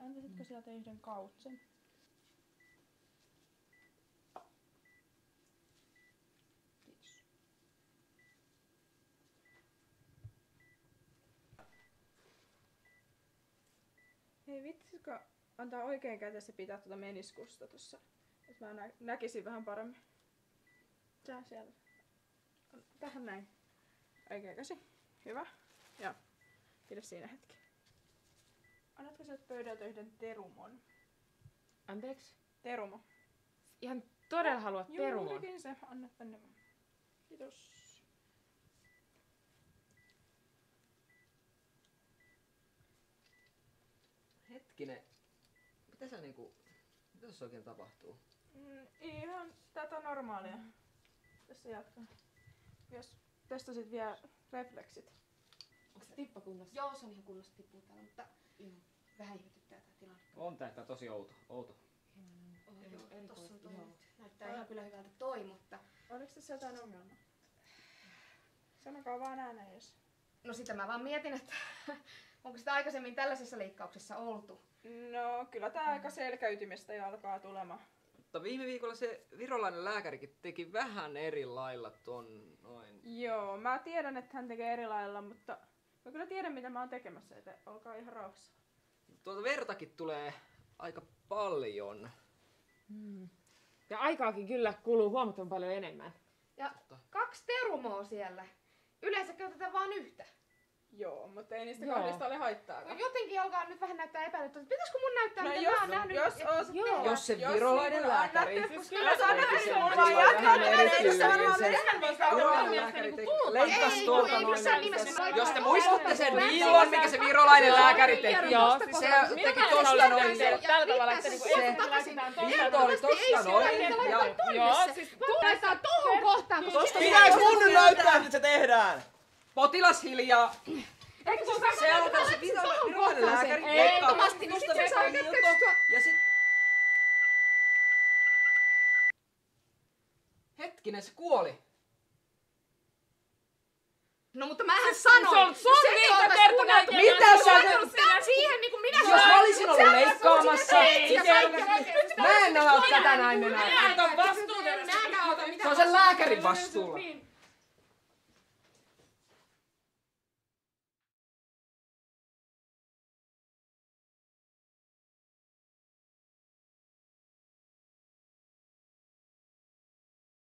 Antaisitko sieltä yhden kautsen? Kiitos. Hei, vitsisikö antaa oikein kätesi pitää tuota meniskusta tossa? Että mä näkisin vähän paremmin. Tää siellä. Tähän näin. Oikein käsi. Hyvä. Ja pidä siinä hetki. Annatko sieltä pöydältä yhden terumon? Anteeksi? Terumo. Ihan todella haluat terumon? Juurikin se. Anna tänne. Kiitos. Hetkinen. Mitä tässä oikein tapahtuu? Ihan tätä normaalia. Tässä jatkaa. Jos testasit vielä refleksit. Onko se tippa kunnossa? Joo, se on ihan kunnossa tippuu täällä, mutta ihan vähän ihmetyttää tää tilanne. On tää tosi outo. Tossa on toi. Näyttää ihan kyllä hyvältä toi, mutta... Oliko tässä jotain ongelmaa? Sanokaa vaan ääneen, jos... No sitä mä vaan mietin, että onko sitä aikaisemmin tällaisessa leikkauksessa oltu? No, kyllä tää aika selkäytimestä jo alkaa tulemaan. Mutta viime viikolla se virolainen lääkärikin teki vähän eri lailla ton noin. Joo, mä tiedän, että hän tekee eri lailla, mutta mä kyllä tiedän, mitä mä oon tekemässä, että olkaa ihan rauhassa. Tuota vertakin tulee aika paljon. Ja aikaakin kyllä kuluu huomattavan paljon enemmän. Ja 2 terumoa siellä. Yleensä käytetään vaan yhtä. Joo, mutta ei niistä Joo. kahdesta ole haittaa. No jotenkin alkaa nyt vähän näyttää epäilyttävältä. Pitäisikö mun näyttää, No mitä jos- mä oon nähnyt? jos ja oot- sit joo. tehdä? Jos se Jos virolainen niin lääkäri annatte, teki kyllä sä annatte sen mulle vaan jatkaa, vähän mä en edes erityylisen. sano, mä menen Virolainen lääkäri teki. Leikkas Ei, tuolta ei noin. missään nimessä. Jos te muistatte sen viilon, mikä se virolainen lääkäri teki. Joo, Se teki tosta noin. tällä tavalla, että niinku Se ensin takaisin. laitetaan Viilto oli tosta noin. Ja Joo, siis Laitetaan tohon kohtaan, kun tosta Pitäis mun nyt näyttää, että se tehdään? potilas hiljaa. Eikö se saa Se on se virolainen lääkäri. Ei, Leikkaa ehdottomasti, tosta niin sit se saa viilto. kätkettyä. Ja sit... Hetkinen, se kuoli. No mutta mähän sanoin. sun viikkokertonäytelmä. Mitä sä... Siihen niinku minä Jos mä olisin ollut leikkaamassa... Ei, Mä en ole tätä näin enää. Minä otan vastuun. Minäkään ota Se mitään on sen lääkärin vastuulla. Niin.